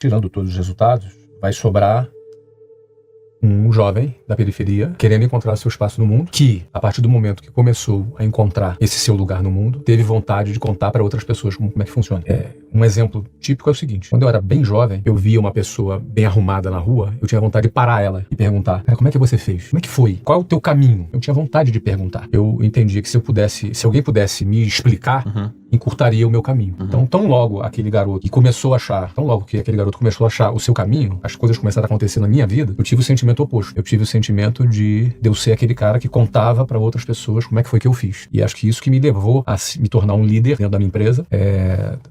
tirando todos os resultados, vai sobrar um jovem da periferia querendo encontrar seu espaço no mundo, que, a partir do momento que começou a encontrar esse seu lugar no mundo, teve vontade de contar para outras pessoas como é que funciona. Um exemplo típico é o seguinte: quando eu era bem jovem, eu via uma pessoa bem arrumada na rua, eu tinha vontade de parar ela e perguntar: cara, como é que você fez? Como é que foi? Qual é o teu caminho? Eu tinha vontade de perguntar. Eu entendia que se alguém pudesse me explicar, encurtaria o meu caminho. Então, tão logo que aquele garoto começou a achar o seu caminho, as coisas começaram a acontecer na minha vida, eu tive o sentimento oposto. Eu tive o sentimento de eu ser aquele cara que contava para outras pessoas como é que foi que eu fiz. E acho que isso que me levou a me tornar um líder dentro da minha empresa,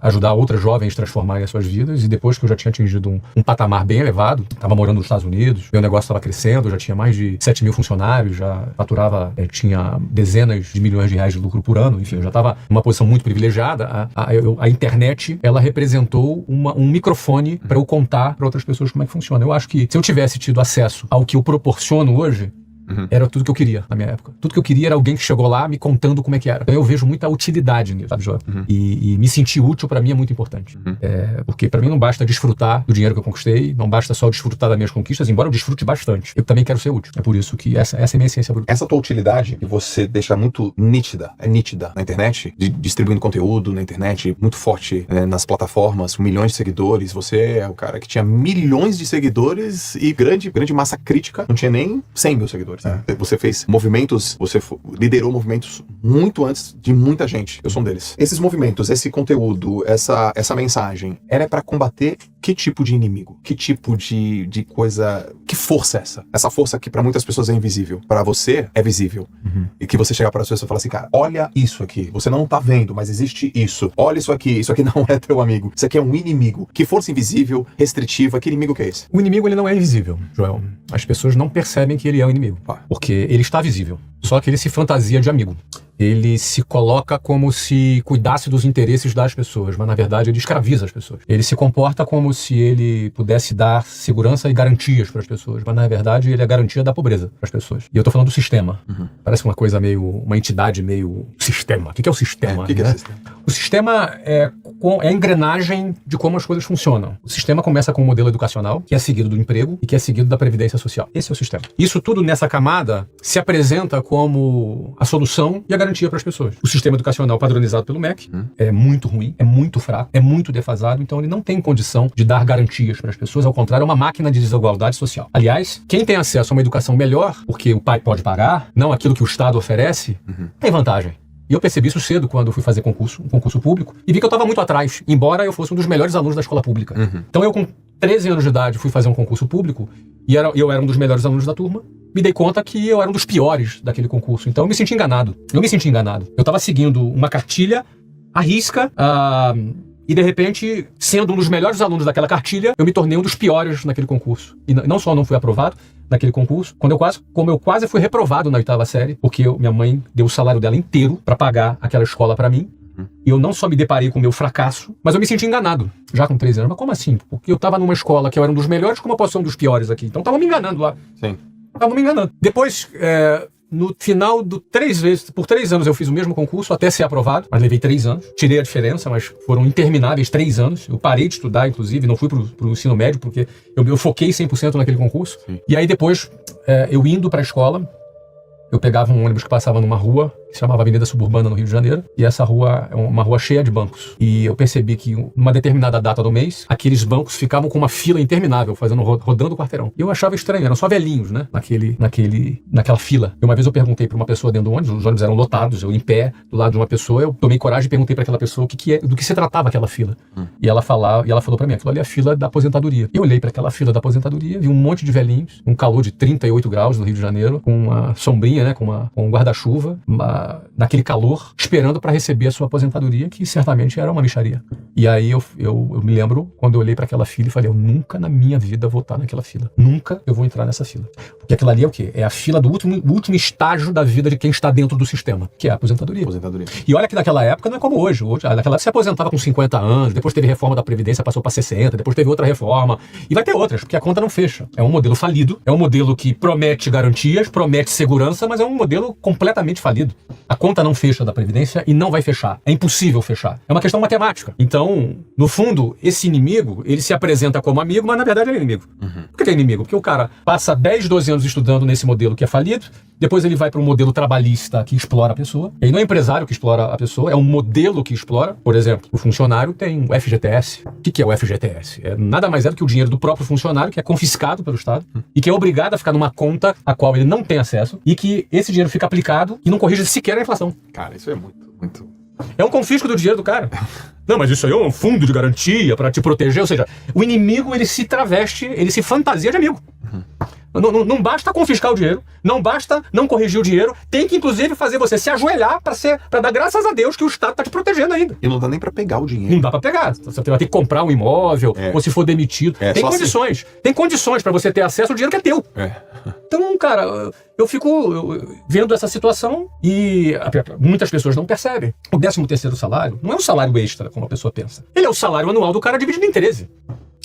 ajudar outras jovens a transformarem as suas vidas. E depois que eu já tinha atingido um patamar bem elevado, estava morando nos Estados Unidos, meu negócio estava crescendo, já tinha mais de 7 mil funcionários, já faturava, tinha dezenas de milhões de reais de lucro por ano, enfim, eu já estava numa posição muito privilegiada. A internet, ela representou um microfone para eu contar para outras pessoas como é que funciona. Eu acho que se eu tivesse tido acesso ao que eu proporciono hoje, era tudo que eu queria na minha época. Tudo que eu queria era alguém que chegou lá me contando como é que era. Então eu vejo muita utilidade nisso, sabe, João? E me sentir útil pra mim é muito importante. Porque pra mim não basta desfrutar do dinheiro que eu conquistei, não basta só desfrutar das minhas conquistas, embora eu desfrute bastante. Eu também quero ser útil. É por isso que essa é a minha essência bruta. Essa tua utilidade que você deixa muito nítida na internet, distribuindo conteúdo na internet, muito forte nas plataformas, com milhões de seguidores. Você é o cara que tinha milhões de seguidores e grande massa crítica, não tinha nem 100 mil seguidores. Você fez movimentos, liderou movimentos muito antes de muita gente. Eu sou um deles. Esses movimentos, esse conteúdo, essa mensagem, era para combater que tipo de inimigo? Que tipo de coisa? Que força é essa? Essa força que para muitas pessoas é invisível. Para você é visível. E que você chega para as pessoas e fala assim: cara, olha isso aqui. Você não tá vendo, mas existe isso. Olha isso aqui não é teu amigo. Isso aqui é um inimigo. Que força invisível, restritiva, que inimigo que é esse? O inimigo, ele não é invisível, Joel. As pessoas não percebem que ele é o inimigo. Porque ele está visível, só que ele se fantasia de amigo. Ele se coloca como se cuidasse dos interesses das pessoas, mas na verdade ele escraviza as pessoas. Ele se comporta como se ele pudesse dar segurança e garantias para as pessoas, mas na verdade ele é a garantia da pobreza para as pessoas. E eu tô falando do sistema. Parece uma coisa uma entidade meio sistema. O que é o sistema? O que é o sistema? O sistema é a engrenagem de como as coisas funcionam. O sistema começa com um modelo educacional, que é seguido do emprego e que é seguido da previdência social. Esse é o sistema. Isso tudo nessa camada se apresenta como a solução e a garantia para as pessoas. O sistema educacional padronizado pelo MEC é muito ruim, é muito fraco, é muito defasado, então ele não tem condição de dar garantias para as pessoas, ao contrário, é uma máquina de desigualdade social. Aliás, quem tem acesso a uma educação melhor, porque o pai pode pagar, não aquilo que o Estado oferece, tem vantagem. E eu percebi isso cedo quando eu fui fazer um concurso público, e vi que eu estava muito atrás, embora eu fosse um dos melhores alunos da escola pública. Então eu, com 13 anos de idade, fui fazer um concurso público, e eu era um dos melhores alunos da turma. Me dei conta que eu era um dos piores daquele concurso. Então eu me senti enganado. Eu estava seguindo uma cartilha à risca, e de repente, sendo um dos melhores alunos daquela cartilha, eu me tornei um dos piores naquele concurso. E não só não fui aprovado naquele concurso, como eu quase fui reprovado na 8ª série, porque minha mãe deu o salário dela inteiro para pagar aquela escola para mim. E eu não só me deparei com o meu fracasso, mas eu me senti enganado, já com 13 anos. Mas como assim? Porque eu estava numa escola que eu era um dos melhores, como eu posso ser um dos piores aqui? Então eu tava me enganando lá. Sim. Tava me enganando. Depois, no final por 3 anos eu fiz o mesmo concurso até ser aprovado, mas levei 3 anos. Tirei a diferença, mas foram intermináveis 3 anos. Eu parei de estudar, inclusive, não fui pro ensino médio, porque eu foquei 100% naquele concurso. Sim. E aí depois, eu indo pra escola, eu pegava um ônibus que passava numa rua que se chamava Avenida Suburbana, no Rio de Janeiro, e essa rua é uma rua cheia de bancos. E eu percebi que, numa determinada data do mês, aqueles bancos ficavam com uma fila interminável, rodando o quarteirão. E eu achava estranho, eram só velhinhos, né, naquela fila. E uma vez eu perguntei para uma pessoa dentro do ônibus, os ônibus eram lotados, eu em pé, do lado de uma pessoa, eu tomei coragem e perguntei para aquela pessoa do que se tratava aquela fila. E ela falou para mim: aquilo ali é a fila da aposentadoria. Eu olhei para aquela fila da aposentadoria, vi um monte de velhinhos, um calor de 38 graus no Rio de Janeiro, com uma sombrinha, né, com um guarda-chuva, naquele calor, esperando para receber a sua aposentadoria, que certamente era uma mixaria. E aí eu me lembro, quando eu olhei para aquela fila e falei: eu nunca na minha vida vou estar naquela fila. Nunca eu vou entrar nessa fila. Porque aquilo ali é o quê? É a fila do último estágio da vida de quem está dentro do sistema, que é a aposentadoria. E olha que naquela época não é como hoje. Naquela época se aposentava com 50 anos, depois teve reforma da Previdência, passou para 60, depois teve outra reforma. E vai ter outras, porque a conta não fecha. É um modelo falido, é um modelo que promete garantias, promete segurança, mas é um modelo completamente falido. A conta não fecha da Previdência e não vai fechar. É impossível fechar. É uma questão matemática. Então, no fundo, esse inimigo, ele se apresenta como amigo, mas na verdade ele é inimigo. Por que é inimigo? Porque o cara passa 10, 12 anos estudando nesse modelo que é falido, depois ele vai para um modelo trabalhista que explora a pessoa. E aí não é o empresário que explora a pessoa, é um modelo que explora. Por exemplo, o funcionário tem o FGTS. O que é o FGTS? Nada mais é do que o dinheiro do próprio funcionário, que é confiscado pelo Estado, e que é obrigado a ficar numa conta a qual ele não tem acesso, e que esse dinheiro fica aplicado e não corrige sequer a inflação. Cara, isso é muito... É um confisco do dinheiro do cara. Não, mas isso aí é um fundo de garantia para te proteger. Ou seja, o inimigo, ele se traveste, ele se fantasia de amigo. Não basta confiscar o dinheiro, não basta não corrigir o dinheiro, tem que inclusive fazer você se ajoelhar para dar graças a Deus que o Estado tá te protegendo ainda. E não dá nem para pegar o dinheiro. Não dá para pegar. Você vai ter que comprar um imóvel, ou se for demitido. Tem condições. Assim. Tem condições para você ter acesso ao dinheiro que é teu. Então, cara, eu fico vendo essa situação e muitas pessoas não percebem. O 13º salário não é um salário extra, como a pessoa pensa. Ele é o salário anual do cara dividido em 13.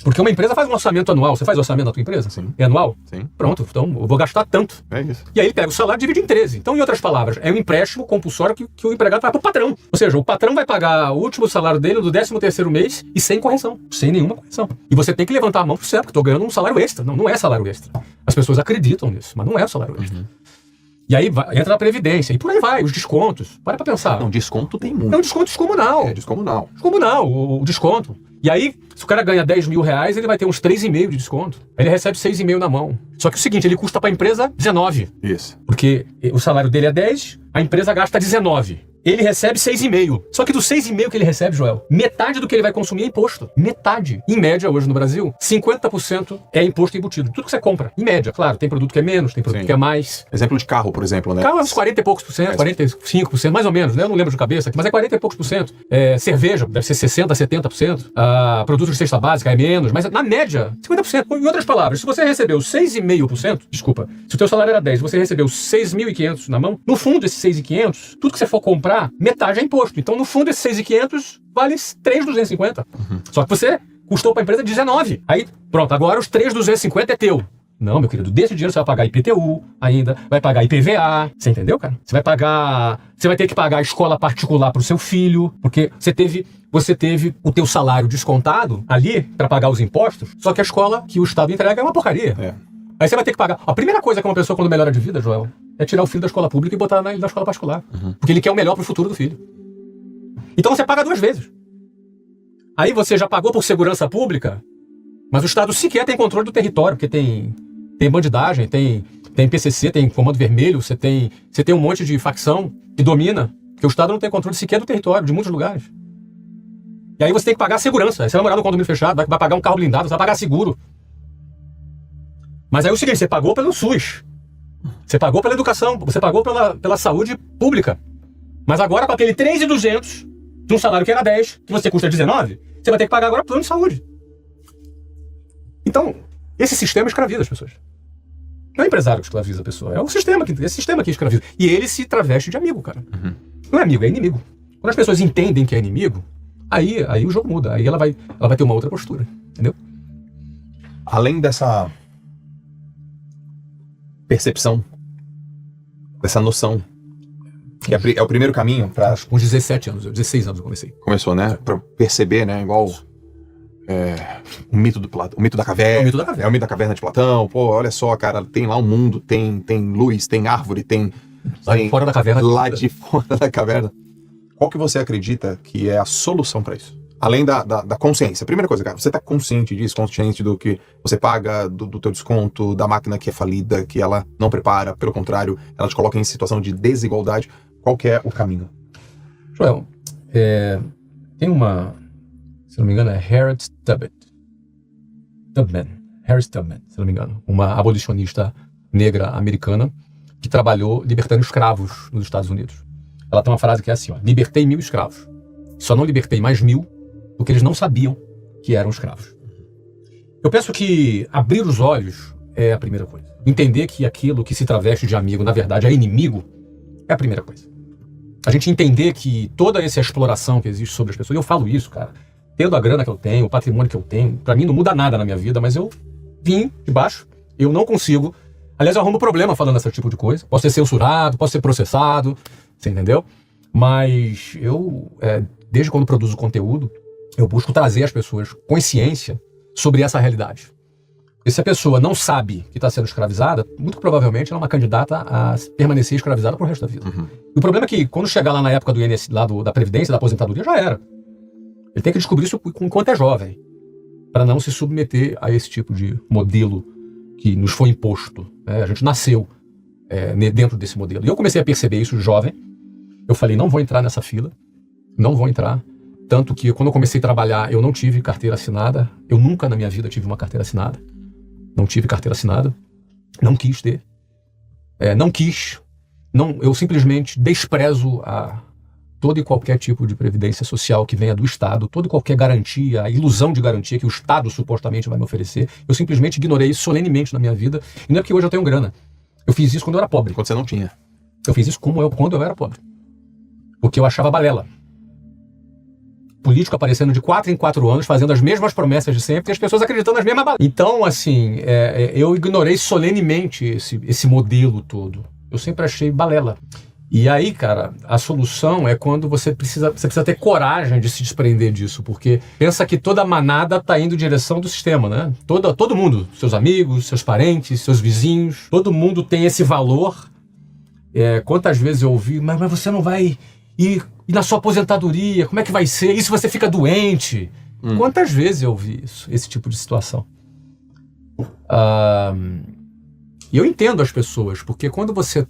Porque uma empresa faz um orçamento anual. Você faz orçamento na tua empresa? Sim. É anual? Sim. Pronto, então eu vou gastar tanto. É isso. E aí ele pega o salário e divide em 13. Então, em outras palavras, é um empréstimo compulsório que o empregado vai pro patrão. Ou seja, o patrão vai pagar o último salário dele do 13º mês e sem correção. Sem nenhuma correção. E você tem que levantar a mão pro céu, porque eu tô ganhando um salário extra. Não é salário extra. As pessoas acreditam nisso, mas não é salário extra. E aí entra a Previdência, e por aí vai, os descontos. Para pra pensar. Não, desconto tem muito. É um desconto descomunal. É descomunal. Descomunal, o desconto. E aí, se o cara ganha 10 mil reais, ele vai ter uns 3,5 de desconto. Aí ele recebe 6,5 na mão. Só que é o seguinte, ele custa pra empresa 19. Isso. Porque o salário dele é 10, a empresa gasta 19. Ele recebe 6,5. Só que do 6,5 que ele recebe, Joel, metade do que ele vai consumir é imposto. Metade. Em média, hoje no Brasil, 50% é imposto embutido. Tudo que você compra. Em média, claro. Tem produto que é menos, tem produto que é mais. Exemplo de carro, por exemplo, né? Carro é uns 40 e poucos por cento, 45%, mais ou menos, né? Eu não lembro de cabeça, mas é 40 e poucos por cento. Cerveja, deve ser 60%, 70%. Produtos de cesta básica é menos, mas na média, 50%. Em outras palavras, se você recebeu 6,5%, desculpa, se o teu salário era 10, você recebeu 6.500 na mão, no fundo, esses 6.500, tudo que você for comprar, metade é imposto. Então, no fundo, esses 6.500 vale 3.250. Só que você custou para a empresa 19. Aí, pronto, agora os 3.250 é teu. Não, meu querido, desse dinheiro você vai pagar IPTU ainda, vai pagar IPVA. Você entendeu, cara? Você vai ter que pagar a escola particular pro seu filho, porque você teve o teu salário descontado ali para pagar os impostos, só que a escola que o Estado entrega é uma porcaria. Aí você vai ter que pagar. A primeira coisa que uma pessoa quando melhora de vida, Joel, é tirar o filho da escola pública e botar na escola particular. Porque ele quer o melhor pro futuro do filho. Então você paga 2 vezes. Aí você já pagou por segurança pública, mas o Estado sequer tem controle do território, porque tem bandidagem, tem PCC, tem Comando Vermelho, você tem um monte de facção que domina, porque o Estado não tem controle sequer do território, de muitos lugares. E aí você tem que pagar segurança. Aí você vai morar no condomínio fechado, vai pagar um carro blindado, você vai pagar seguro. Mas aí é o seguinte, você pagou pelo SUS, você pagou pela educação, você pagou pela saúde pública. Mas agora, com aquele 3.200 de um salário que era 10, que você custa 19, você vai ter que pagar agora plano de saúde. Então, esse sistema escraviza as pessoas. Não é o empresário que escraviza a pessoa, é o sistema que escraviza. E ele se traveste de amigo, cara. Não é amigo, é inimigo. Quando as pessoas entendem que é inimigo, aí o jogo muda. Aí ela vai ter uma outra postura, entendeu? Além dessa percepção, dessa noção, que é o primeiro caminho para... Com 17 anos, 16 anos eu comecei. Começou, né? Para perceber, né? Igual o mito do Platão, o mito da caverna. O mito da caverna. É o mito da caverna de Platão. Pô, olha só, cara, tem lá um mundo, tem luz, tem árvore, tem fora da caverna. Lá de fora da caverna. Qual que você acredita que é a solução para isso? Além da consciência. Primeira coisa, cara, você tá consciente disso, consciente do que você paga, do teu desconto, da máquina que é falida, que ela não prepara, pelo contrário, ela te coloca em situação de desigualdade. Qual que é o caminho? Joel, tem uma, se não me engano, é Harriet Tubman, se não me engano, uma abolicionista negra americana que trabalhou libertando escravos nos Estados Unidos. Ela tem uma frase que é assim, ó: libertei 1.000 escravos, só não libertei mais 1.000 porque eles não sabiam que eram escravos. Eu penso que abrir os olhos é a primeira coisa. Entender que aquilo que se traveste de amigo, na verdade, é inimigo, é a primeira coisa. A gente entender que toda essa exploração que existe sobre as pessoas, eu falo isso, cara, tendo a grana que eu tenho, o patrimônio que eu tenho, pra mim não muda nada na minha vida, mas eu vim de baixo, eu não consigo. Aliás, eu arrumo problema falando esse tipo de coisa. Posso ser censurado, posso ser processado, Você entendeu? Mas eu, desde quando produzo conteúdo, eu busco trazer às pessoas consciência sobre essa realidade. E se a pessoa não sabe que está sendo escravizada, muito provavelmente ela é uma candidata a permanecer escravizada pro resto da vida. Uhum. E o problema é que quando chegar lá na época do INSS, da Previdência, da aposentadoria, já era. Ele tem que descobrir isso enquanto é jovem, para não se submeter a esse tipo de modelo que nos foi imposto. A gente nasceu dentro desse modelo. E eu comecei a perceber isso jovem. Eu falei, não vou entrar nessa fila, não vou entrar. Tanto que quando eu comecei a trabalhar, eu não tive carteira assinada. Eu nunca na minha vida tive uma carteira assinada. Não tive carteira assinada. Não quis ter. Não quis. Não, eu simplesmente desprezo todo e qualquer tipo de previdência social que venha do Estado, toda e qualquer garantia, a ilusão de garantia que o Estado supostamente vai me oferecer. Eu simplesmente ignorei isso solenemente na minha vida. E não é porque hoje eu tenho grana. Eu fiz isso quando eu era pobre. Quando você não tinha. Eu fiz isso quando eu era pobre. Porque eu achava balela. Político aparecendo de 4 em 4 anos, fazendo as mesmas promessas de sempre, e as pessoas acreditando nas mesmas balelas. Então, assim, eu ignorei solenemente esse modelo todo. Eu sempre achei balela. E aí, cara, a solução é quando você precisa ter coragem de se desprender disso, porque pensa que toda a manada tá indo em direção do sistema, né? Todo mundo, seus amigos, seus parentes, seus vizinhos, todo mundo tem esse valor. Quantas vezes eu ouvi, mas você não vai ir na sua aposentadoria, como é que vai ser? E se você fica doente? Quantas vezes eu ouvi esse tipo de situação? E eu entendo as pessoas, porque quando você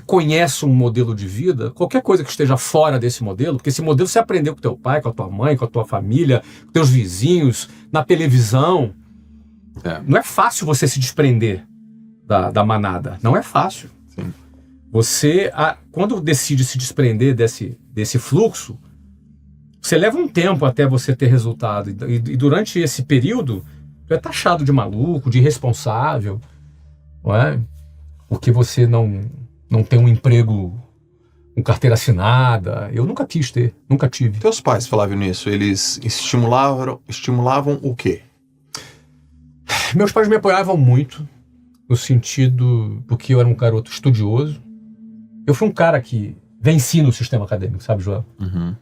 conhece um modelo de vida, qualquer coisa que esteja fora desse modelo, porque esse modelo você aprendeu com teu pai, com a tua mãe, com a tua família, com teus vizinhos, na televisão. Não é fácil você se desprender da manada. Não é fácil. Sim. Você, quando decide se desprender desse fluxo, você leva um tempo até você ter resultado. E durante esse período, tu é taxado de maluco, de irresponsável, não é? Porque você não tem um emprego com carteira assinada. Eu nunca quis ter, nunca tive. Teus pais, Flávio, nisso, eles estimulavam o quê? Meus pais me apoiavam muito, no sentido, porque eu era um garoto estudioso. Eu fui um cara que venci no sistema acadêmico, sabe, Joel? Uhum.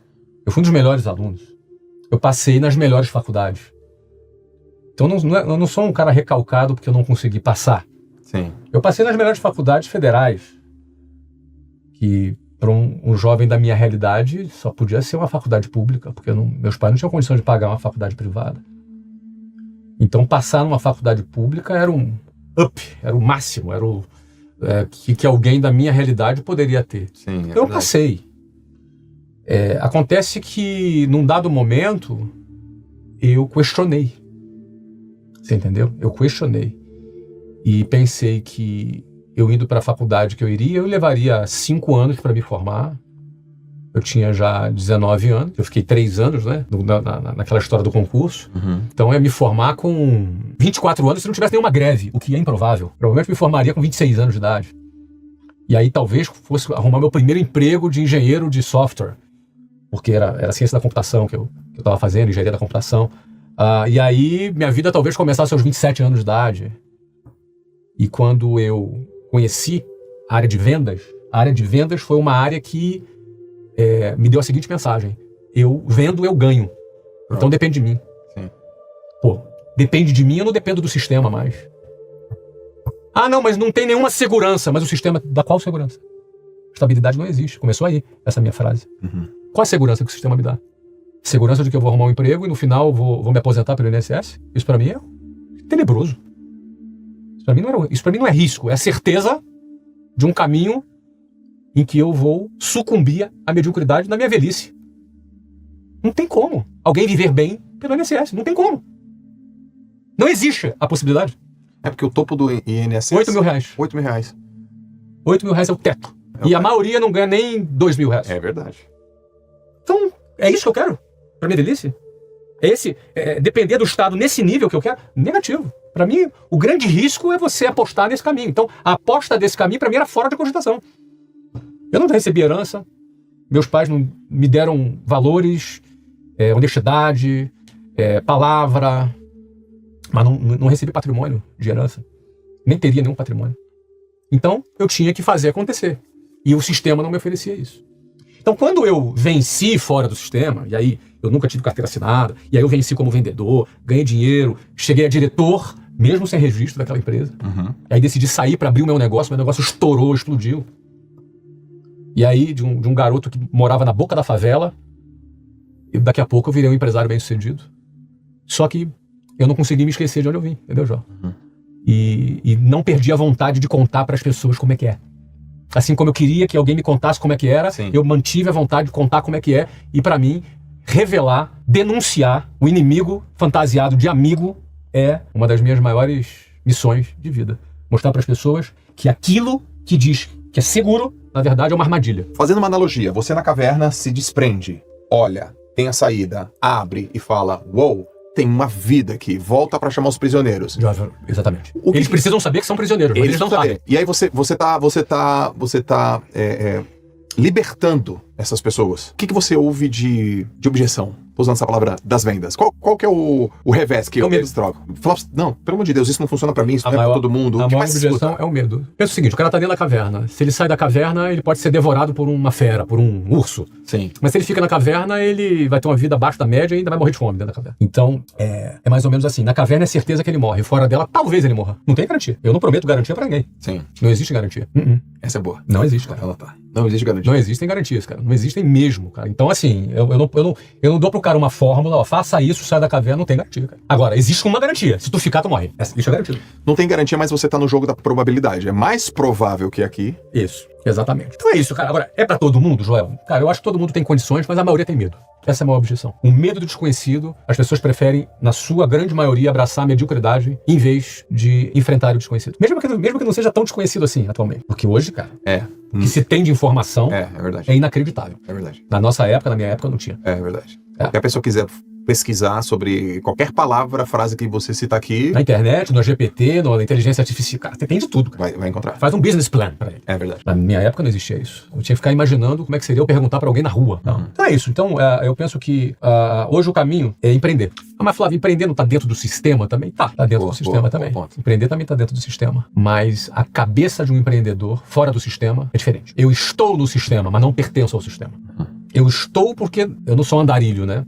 Eu fui um dos melhores alunos. Eu passei nas melhores faculdades. Então eu não sou um cara recalcado porque eu não consegui passar. Sim. Eu passei nas melhores faculdades federais, que para um jovem da minha realidade só podia ser uma faculdade pública, porque meus pais não tinham condição de pagar uma faculdade privada. Então passar numa faculdade pública era um up, era o máximo, era o que alguém da minha realidade poderia ter. Sim, então eu passei. Acontece que num dado momento eu questionei. Você entendeu? Eu questionei. E pensei que eu indo para a faculdade que eu levaria 5 anos para me formar. Eu tinha já 19 anos. Eu fiquei 3 anos, né? Naquela história do concurso. Uhum. Então eu ia me formar com 24 anos se não tivesse nenhuma greve, o que é improvável. Provavelmente me formaria com 26 anos de idade. E aí talvez fosse arrumar meu primeiro emprego de engenheiro de software. Porque era ciência da computação que eu estava fazendo, engenharia da computação. E aí minha vida talvez começasse aos 27 anos de idade. E quando eu conheci a área de vendas foi uma área que me deu a seguinte mensagem: eu vendo, eu ganho. Então depende de mim. Sim. Depende de mim, eu não dependo do sistema mais. Não, mas não tem nenhuma segurança. Mas o sistema, da qual segurança? Estabilidade não existe. Começou aí, essa minha frase. Uhum. Qual a segurança que o sistema me dá? Segurança de que eu vou arrumar um emprego e no final vou me aposentar pelo INSS? Isso pra mim é tenebroso. Isso pra mim não é risco, é a certeza de um caminho em que eu vou sucumbir à mediocridade na minha velhice. Não tem como alguém viver bem pelo INSS, não tem como. Não existe a possibilidade. Porque o topo do INSS... 8 mil reais. 8 mil reais. 8 mil reais é o teto. A maioria não ganha nem 2 mil reais. É verdade. Então, é isso que eu quero pra minha velhice? Depender do Estado nesse nível que eu quero? Negativo. Pra mim, o grande risco é você apostar nesse caminho. Então, a aposta desse caminho, pra mim, era fora de cogitação. Eu não recebi herança, meus pais não me deram valores, honestidade, palavra, mas não recebi patrimônio de herança. Nem teria nenhum patrimônio. Então, eu tinha que fazer acontecer. E o sistema não me oferecia isso. Então, quando eu venci fora do sistema, e aí eu nunca tive carteira assinada, e aí eu venci como vendedor, ganhei dinheiro, cheguei a diretor, mesmo sem registro daquela empresa. E aí decidi sair para abrir o meu negócio estourou, explodiu. E aí, de um garoto que morava na boca da favela, e daqui a pouco eu virei um empresário bem-sucedido. Só que eu não consegui me esquecer de onde eu vim, entendeu, João? E não perdi a vontade de contar para as pessoas como é que é. Assim como eu queria que alguém me contasse como é que era, Sim. eu mantive a vontade de contar como é que é. E para mim, revelar, denunciar o inimigo fantasiado de amigo é uma das minhas maiores missões de vida. Mostrar para as pessoas que aquilo que diz que é seguro, na verdade, é uma armadilha. Fazendo uma analogia, você na caverna se desprende, olha, tem a saída, abre e fala, uou, tem uma vida aqui, volta pra chamar os prisioneiros. Exatamente. O que Eles precisam saber que são prisioneiros, mas eles não sabem. E aí você tá libertando essas pessoas. O que você ouve de objeção? Tô usando essa palavra das vendas. Qual que é o revés que eles trocam? Não, pelo amor de Deus, isso não funciona pra mim, isso não é pra todo mundo. A maior objeção é o medo. Pensa o seguinte, o cara tá dentro da caverna. Se ele sai da caverna, ele pode ser devorado por uma fera, por um urso. Sim. Mas se ele fica na caverna, ele vai ter uma vida abaixo da média e ainda vai morrer de fome dentro da caverna. Então, é mais ou menos assim. Na caverna é certeza que ele morre. Fora dela, talvez ele morra. Não tem garantia. Eu não prometo garantia pra ninguém. Sim. Não existe garantia. Essa é boa. Não existe, cara. Ela tá. Não existe garantia. Não existem garantias, cara. Não existem mesmo, cara. Então, assim, eu não dou pro cara uma fórmula, ó, faça isso, sai da caverna, não tem garantia, cara. Agora, existe uma garantia. Se tu ficar, tu morre. Isso é garantido. Não tem garantia, mas você tá no jogo da probabilidade. É mais provável que aqui. Isso, exatamente. Então é isso, cara. Agora, é pra todo mundo, Joel? Cara, eu acho que todo mundo tem condições, mas a maioria tem medo. Essa é a maior objeção. O medo do desconhecido, as pessoas preferem, na sua grande maioria, abraçar a mediocridade em vez de enfrentar o desconhecido. Mesmo que não seja tão desconhecido assim, atualmente. Porque hoje, cara, o que se tem de informação é verdade. É inacreditável. É verdade. Na nossa época, na minha época, não tinha. É verdade. Se a pessoa quiser pesquisar sobre qualquer palavra, frase que você cita aqui... Na internet, no GPT, na inteligência artificial, cara, você tem de tudo, cara. Vai encontrar. Faz um business plan pra ele. É verdade. Na minha época não existia isso. Eu tinha que ficar imaginando como é que seria eu perguntar pra alguém na rua. Então é isso. Então eu penso que hoje o caminho é empreender. Mas, Flávio, empreender não tá dentro do sistema também? Tá dentro do sistema também. Empreender também tá dentro do sistema. Mas a cabeça de um empreendedor fora do sistema é diferente. Eu estou no sistema, mas não pertenço ao sistema. Eu estou porque eu não sou andarilho, né?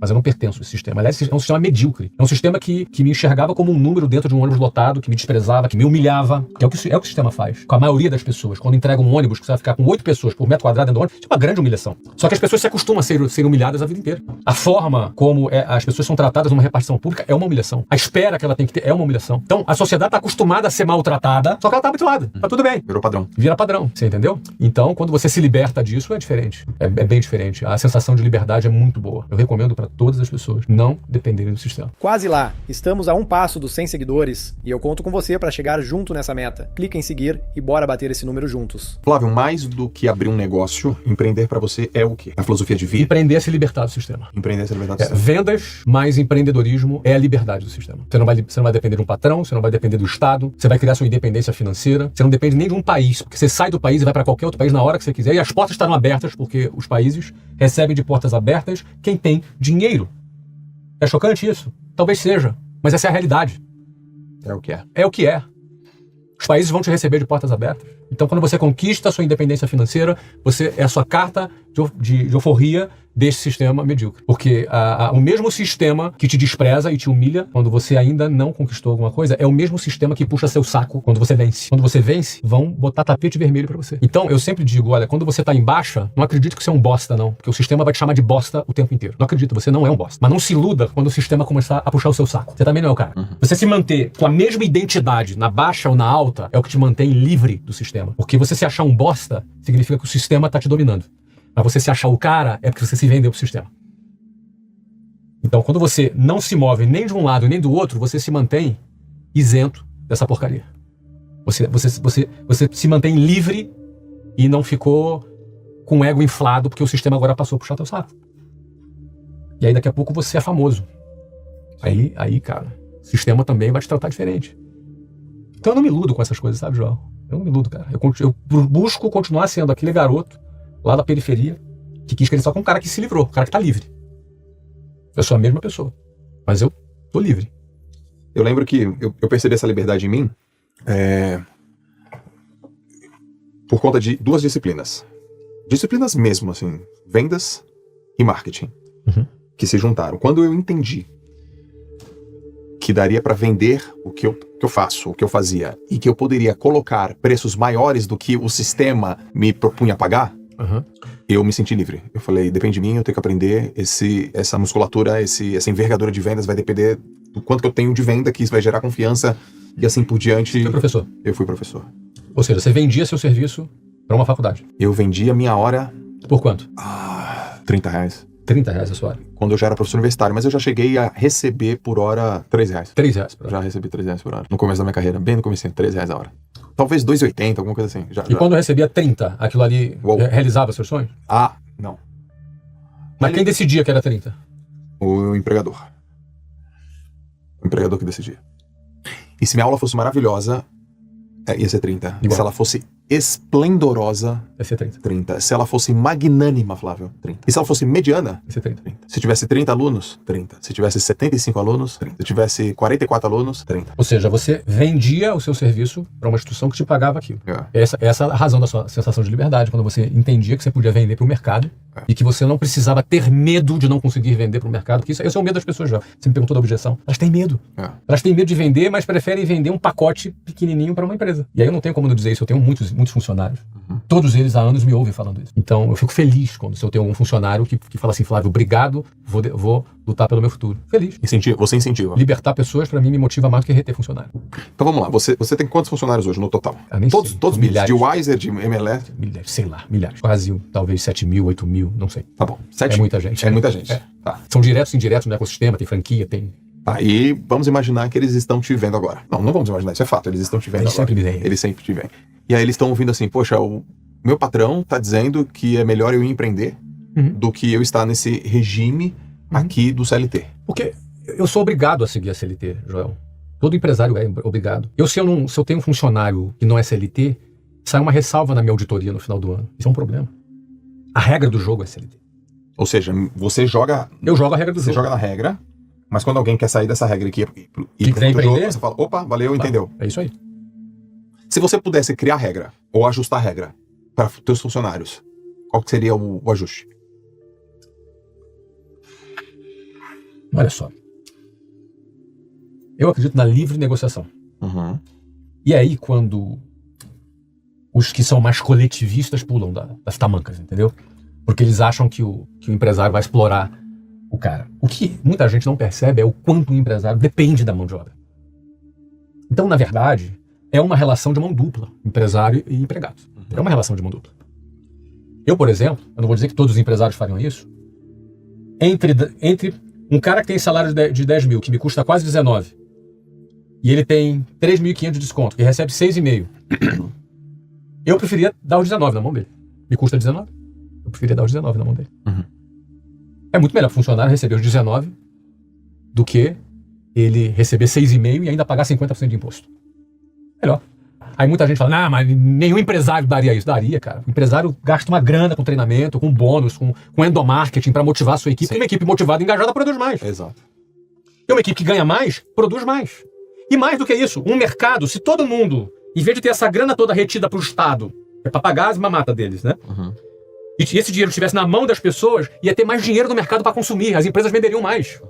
Mas eu não pertenço a esse sistema. Aliás, é um sistema medíocre. É um sistema que me enxergava como um número dentro de um ônibus lotado, que me desprezava, que me humilhava. Que é o que o sistema faz. Com a maioria das pessoas. Quando entrega um ônibus que você vai ficar com 8 pessoas por metro quadrado dentro do ônibus, é uma grande humilhação. Só que as pessoas se acostumam a ser humilhadas a vida inteira. A forma como as pessoas são tratadas numa repartição pública é uma humilhação. A espera que ela tem que ter é uma humilhação. Então, a sociedade está acostumada a ser maltratada, só que ela está habituada. Tá tudo bem. Virou padrão. Vira padrão. Você entendeu? Então, quando você se liberta disso, é diferente. É bem diferente. A sensação de liberdade é muito boa. Eu recomendo para todas as pessoas não dependerem do sistema. Quase lá. Estamos a um passo dos 100 seguidores e eu conto com você para chegar junto nessa meta. Clica em seguir e bora bater esse número juntos. Flávio, mais do que abrir um negócio, empreender para você é o quê? A filosofia de vida? Empreender é se libertar do sistema. Empreender é se libertar do sistema. Vendas mais empreendedorismo é a liberdade do sistema. Você não vai depender de um patrão, você não vai depender do Estado, você vai criar sua independência financeira, você não depende nem de um país, porque você sai do país e vai para qualquer outro país na hora que você quiser e as portas estarão abertas, porque os países recebem de portas abertas quem tem dinheiro. É chocante isso? Talvez seja, mas essa é a realidade. É o que é. É o que é. Os países vão te receber de portas abertas. Então, quando você conquista a sua independência financeira, é a sua carta de alforria desse sistema medíocre. Porque o mesmo sistema que te despreza e te humilha quando você ainda não conquistou alguma coisa é o mesmo sistema que puxa seu saco quando você vence. Quando você vence, vão botar tapete vermelho pra você. Então, eu sempre digo, olha, quando você tá em baixa, não acredite que você é um bosta, não. Porque o sistema vai te chamar de bosta o tempo inteiro. Não acredita, você não é um bosta. Mas não se iluda quando o sistema começar a puxar o seu saco. Você também não é o cara. Você se manter com a mesma identidade na baixa ou na alta é o que te mantém livre do sistema. Porque você se achar um bosta significa que o sistema tá te dominando. Mas você se achar o cara é porque você se vendeu pro sistema. Então, quando você não se move nem de um lado nem do outro, você se mantém isento dessa porcaria. Você se mantém livre e não ficou com o ego inflado porque o sistema agora passou a puxar teu saco. E aí daqui a pouco você é famoso. Aí, cara, o sistema também vai te tratar diferente. Então eu não me iludo com essas coisas, sabe, João? Eu não me iludo, cara. Eu busco continuar sendo aquele garoto lá da periferia que quis querer só com um cara que se livrou, um cara que tá livre. Eu sou a mesma pessoa, mas eu tô livre. Eu lembro que eu percebi essa liberdade em mim por conta de 2 disciplinas. Disciplinas mesmo, assim, vendas e marketing, que se juntaram. Quando eu entendi que daria para vender o que eu faço, o que eu fazia, e que eu poderia colocar preços maiores do que o sistema me propunha pagar, eu me senti livre. Eu falei, depende de mim, eu tenho que aprender essa musculatura, essa envergadura de vendas vai depender do quanto que eu tenho de venda, que isso vai gerar confiança e assim por diante. Você foi professor? Eu fui professor. Ou seja, você vendia seu serviço para uma faculdade. Eu vendia minha hora... Por quanto? R$30. R$30 a sua hora. Quando eu já era professor universitário, mas eu já cheguei a receber por hora R$3. R$3 por hora. Já recebi R$3 por hora. No começo da minha carreira, bem no começo, R$3 a hora. Talvez R$2,80, alguma coisa assim. Quando eu recebia 30, aquilo ali realizava seus sonhos? Não. Mas quem decidia que era 30? O empregador. O empregador que decidia. E se minha aula fosse maravilhosa, ia ser 30. Igual. Se ela fosse esplendorosa, Ia ser 30. 30. Se ela fosse magnânima, Flávio, 30. E se ela fosse mediana, Ia ser 30. 30. Se tivesse 30 alunos, 30. Se tivesse 75 alunos, 30. Se tivesse 44 alunos, 30. Ou seja, você vendia o seu serviço para uma instituição que te pagava aquilo. Essa é a razão da sua sensação de liberdade, quando você entendia que você podia vender para o mercado e que você não precisava ter medo de não conseguir vender para o mercado, porque esse é o medo das pessoas já. Você me perguntou da objeção. Elas têm medo. Elas têm medo de vender, mas preferem vender um pacote pequenininho para uma empresa. E aí eu não tenho como não dizer isso, eu tenho muitos funcionários. Todos eles há anos me ouvem falando isso. Então eu fico feliz quando eu tenho um funcionário que fala assim, Flávio, obrigado, vou lutar pelo meu futuro. Feliz. Você incentiva. Libertar pessoas, para mim, me motiva mais do que reter funcionário. Então vamos lá, você tem quantos funcionários hoje no total? Nem Todos sei. milhares. De Wiser, de MLS? Milhares, sei lá, milhares. Quase, talvez 7 mil, 8 mil, não sei. Tá bom. É muita gente. É muita gente. É. Tá. São diretos e indiretos no ecossistema, tem franquia, tem... Aí vamos imaginar que eles estão te vendo agora. Não vamos imaginar, isso é fato, eles estão te vendo Eles agora. sempre me veem. Eles sempre te veem. E aí eles estão ouvindo assim, poxa, o meu patrão tá dizendo que é melhor eu empreender do que eu estar nesse regime aqui do CLT. Porque eu sou obrigado a seguir a CLT, Joel. Todo empresário é obrigado. Se eu tenho um funcionário que não é CLT, sai uma ressalva na minha auditoria no final do ano. Isso é um problema. A regra do jogo é CLT. Ou seja, você joga... Eu jogo a regra do Você jogo. joga na regra, mas quando alguém quer sair dessa regra aqui e pro quiser outro jogo, empreender, você fala, opa, valeu, entendeu. É isso aí. Se você pudesse criar regra ou ajustar regra para teus funcionários, qual que seria o ajuste? Olha só. Eu acredito na livre negociação. E aí, quando os que são mais coletivistas pulam das tamancas, entendeu? Porque eles acham que o empresário vai explorar o cara. O que muita gente não percebe é o quanto o empresário depende da mão de obra. Então, na verdade, é uma relação de mão dupla, empresário e empregado. É uma relação de mão dupla. Eu, por exemplo, eu não vou dizer que todos os empresários fariam isso, entre um cara que tem salário de 10 mil, que me custa quase 19, e ele tem 3.500 de desconto, que recebe 6,5, eu preferia dar os 19 na mão dele. Me custa 19, eu preferia dar os 19 na mão dele. É muito melhor o funcionário receber os 19 do que ele receber 6,5 e ainda pagar 50% de imposto. Melhor. Aí muita gente fala, não, mas nenhum empresário daria isso. Daria, cara. O empresário gasta uma grana com treinamento, com bônus, com endomarketing para motivar a sua equipe. Uma equipe motivada e engajada produz mais. Exato. E uma equipe que ganha mais, produz mais. E mais do que isso, um mercado, se todo mundo, em vez de ter essa grana toda retida para o Estado, é para pagar as mamatas deles, né? E esse dinheiro estivesse na mão das pessoas, ia ter mais dinheiro no mercado para consumir, as empresas venderiam mais.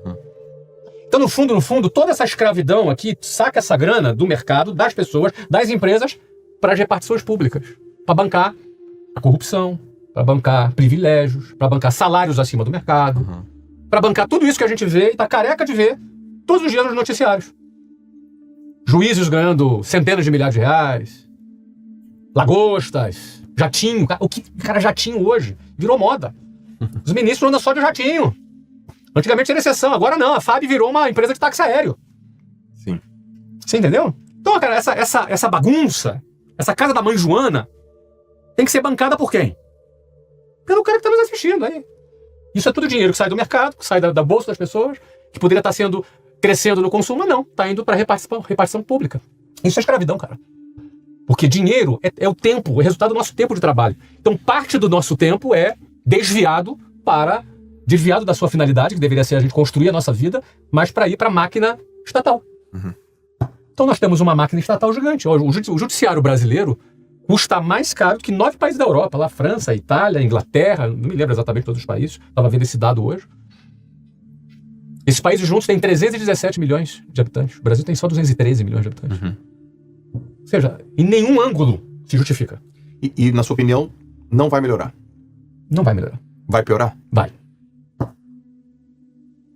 Então, no fundo, toda essa escravidão aqui saca essa grana do mercado, das pessoas, das empresas, para as repartições públicas. Para bancar a corrupção, para bancar privilégios, para bancar salários acima do mercado, para bancar tudo isso que a gente vê e tá careca de ver todos os dias nos noticiários. Juízes ganhando centenas de milhares de reais, lagostas, jatinho. Cara, jatinho hoje virou moda. Os ministros andam só de jatinho. Antigamente era exceção, agora não. A FAB virou uma empresa de táxi aéreo. Sim. Você entendeu? Então, cara, essa bagunça, essa casa da mãe Joana, tem que ser bancada por quem? Pelo cara que está nos assistindo aí. Isso é tudo dinheiro que sai do mercado, que sai da bolsa das pessoas, que poderia estar crescendo no consumo, mas não. Está indo para repartição pública. Isso é escravidão, cara. Porque dinheiro é o tempo, é resultado do nosso tempo de trabalho. Então, parte do nosso tempo é desviado da sua finalidade, que deveria ser a gente construir a nossa vida, mas para ir para a máquina estatal. Então nós temos uma máquina estatal gigante. O judiciário brasileiro, custa mais caro do que 9 países da Europa, lá França, Itália, Inglaterra, não me lembro exatamente todos os países, estava vendo esse dado hoje. Esses países juntos têm 317 milhões de habitantes, o Brasil tem só 213 milhões de habitantes. Ou seja, em nenhum ângulo se justifica. E na sua opinião, não vai melhorar? Não vai melhorar. Vai piorar? Vai.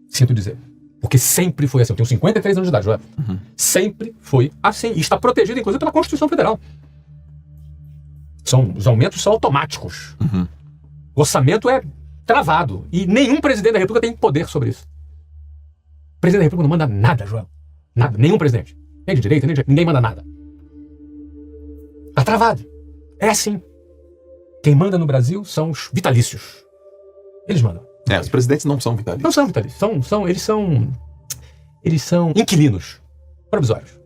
Sinto dizer. Porque sempre foi assim. Eu tenho 53 anos de idade, Joel. Sempre foi assim. E está protegido, inclusive, pela Constituição Federal. Os aumentos são automáticos. O orçamento é travado. E nenhum presidente da República tem poder sobre isso. O presidente da República não manda nada, Joel. Nada. Nenhum presidente. Nem de direita, nem de... Ninguém manda nada. Está travado. É assim. Quem manda no Brasil são os vitalícios. Eles mandam. Os presidentes não são vitalícios. Não são vitalícios. Eles são inquilinos provisórios.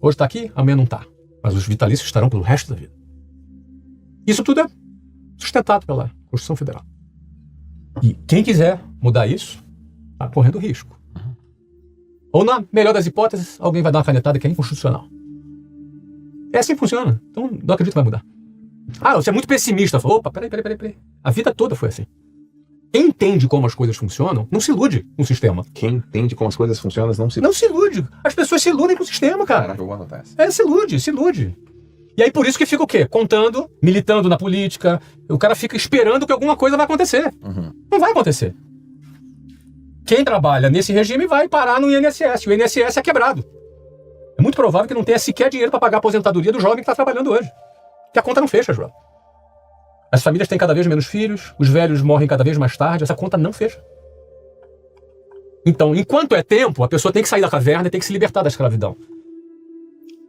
Hoje está aqui, amanhã não está. Mas os vitalícios estarão pelo resto da vida. Isso tudo é sustentado pela Constituição Federal. E quem quiser mudar isso, está correndo risco. Ou, na melhor das hipóteses, alguém vai dar uma canetada que é inconstitucional. É assim que funciona. Então, não acredito que vai mudar. Você é muito pessimista. Opa, peraí. A vida toda foi assim. Quem entende como as coisas funcionam, não se ilude com o sistema. Quem entende como as coisas funcionam, não se ilude. As pessoas se iludem com o sistema, cara. Caraca, eu vou anotar essa. Se ilude. E aí por isso que fica o quê? Contando, militando na política. O cara fica esperando que alguma coisa vai acontecer. Não vai acontecer. Quem trabalha nesse regime vai parar no INSS. O INSS é quebrado. É muito provável que não tenha sequer dinheiro para pagar a aposentadoria do jovem que está trabalhando hoje. Que a conta não fecha, João. As famílias têm cada vez menos filhos, os velhos morrem cada vez mais tarde, essa conta não fecha. Então, enquanto é tempo, a pessoa tem que sair da caverna e tem que se libertar da escravidão.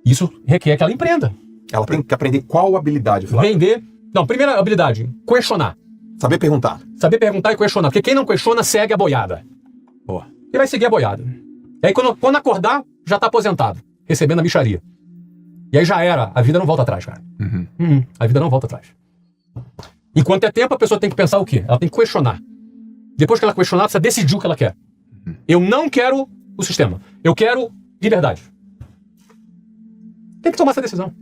Isso requer que ela empreenda. Ela tem que aprender qual habilidade, Flávio? Vender. Não, primeira habilidade, questionar. Saber perguntar. Saber perguntar e questionar. Porque quem não questiona segue a boiada. Boa. Ele vai seguir a boiada. E aí quando acordar, já está aposentado, recebendo a mixaria. E aí já era. A vida não volta atrás, cara. A vida não volta atrás. Enquanto é tempo, a pessoa tem que pensar o quê? Ela tem que questionar. Depois que ela questionar, precisa decidir o que ela quer. Eu não quero o sistema. Eu quero liberdade. Tem que tomar essa decisão.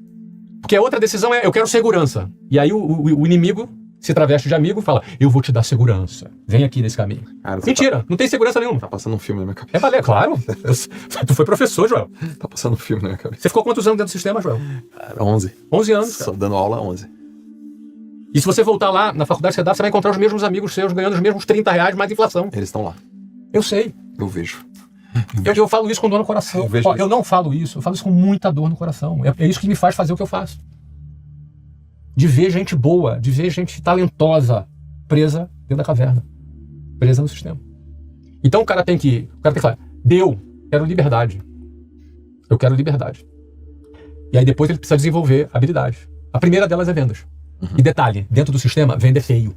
Porque a outra decisão é, eu quero segurança. E aí o inimigo se traveste de amigo e fala, eu vou te dar segurança. Vem aqui nesse caminho. Cara, mentira, não tem segurança nenhuma. Tá passando um filme na minha cabeça. É valer, claro. Tu foi professor, Joel. Tá passando um filme na minha cabeça. Você ficou quantos anos dentro do sistema, Joel? Cara, 11. 11 anos, cara. Só dando aula há 11. E se você voltar lá na faculdade que você dá, você vai encontrar os mesmos amigos seus ganhando os mesmos R$30 mais inflação. Eles estão lá. Eu sei. Eu vejo. Eu falo isso com dor no coração. Eu não falo isso. Eu falo isso com muita dor no coração. É isso que me faz fazer o que eu faço. De ver gente boa, de ver gente talentosa presa dentro da caverna. Presa no sistema. Então o cara tem que falar, quero liberdade. Eu quero liberdade. E aí depois ele precisa desenvolver habilidade. A primeira delas é vendas. E detalhe, dentro do sistema, venda é feio.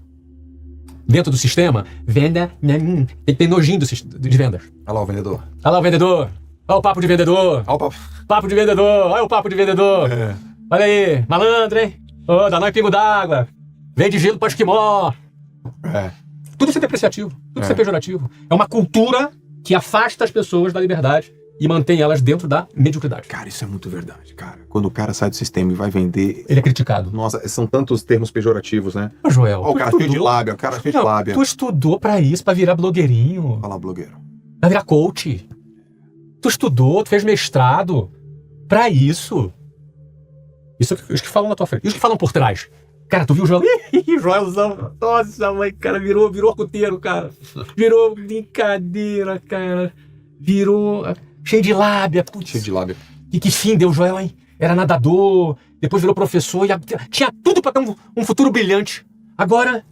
Dentro do sistema, venda... Tem que ter nojinho de vendas. Olha lá o vendedor. Olha lá o vendedor. Olha o papo de vendedor. Olha o papo. Papo de vendedor. Olha o papo de vendedor. É. Olha aí, malandro, hein? Dá nó em pingo d'água. Vende gelo para esquimó. Tudo isso é depreciativo. Tudo isso é pejorativo. É uma cultura que afasta as pessoas da liberdade e mantém elas dentro da mediocridade. Cara, isso é muito verdade, cara. Quando o cara sai do sistema e vai vender... Ele é criticado. Nossa, são tantos termos pejorativos, né? Ô, Joel, o cara cheio de lábia, o cara cheio de lábia. Tu estudou pra isso, pra virar blogueirinho. Fala, blogueiro. Pra virar coach. Tu estudou, tu fez mestrado pra isso. Isso os que falam na tua frente. E os que falam por trás. Cara, tu viu o Joel? Joelzão. Nossa, mãe, cara, virou arcoteiro, cara. Virou brincadeira, cara. Virou... cheio de lábia. Putz. Cheio de lábia. E que fim deu o Joel, hein? Era nadador, depois virou professor, tinha tudo pra ter um futuro brilhante. Agora,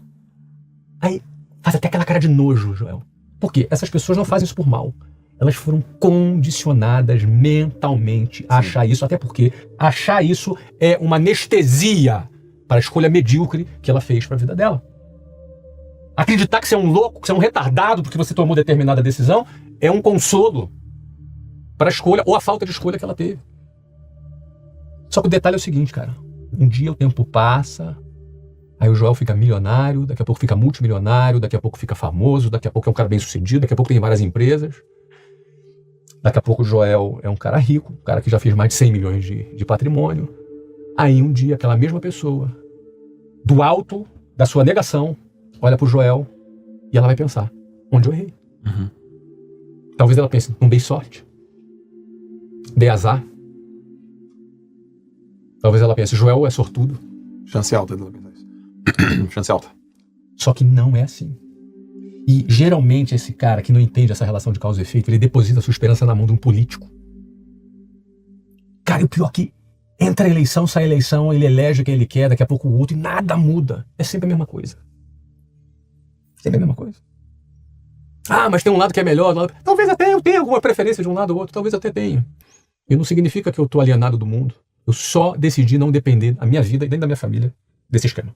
aí faz até aquela cara de nojo, Joel. Por quê? Essas pessoas não fazem isso por mal. Elas foram condicionadas mentalmente a achar isso, até porque achar isso é uma anestesia para a escolha medíocre que ela fez para a vida dela. Acreditar que você é um louco, que você é um retardado porque você tomou determinada decisão, é um consolo para a escolha ou a falta de escolha que ela teve. Só que o detalhe é o seguinte, cara. Um dia o tempo passa, aí o Joel fica milionário, daqui a pouco fica multimilionário, daqui a pouco fica famoso, daqui a pouco é um cara bem sucedido, daqui a pouco tem várias empresas. Daqui a pouco o Joel é um cara rico, um cara que já fez mais de 100 milhões de patrimônio. Aí um dia aquela mesma pessoa, do alto da sua negação, olha pro Joel e ela vai pensar, onde eu errei? Talvez ela pense, não dei sorte, dei azar. Talvez ela pense, Joel é sortudo. Chance alta dela pensar isso. Chance alta. Só que não é assim. E geralmente esse cara que não entende essa relação de causa e efeito, ele deposita a sua esperança na mão de um político. Cara, e o pior é que entra a eleição, sai a eleição, ele elege quem ele quer, daqui a pouco o outro, e nada muda. É sempre a mesma coisa. Sempre a mesma coisa. Ah, mas tem um lado que é melhor. Talvez até eu tenha alguma preferência de um lado ou outro, talvez até tenha. E não significa que eu estou alienado do mundo. Eu só decidi não depender da minha vida e nem da minha família desse esquema.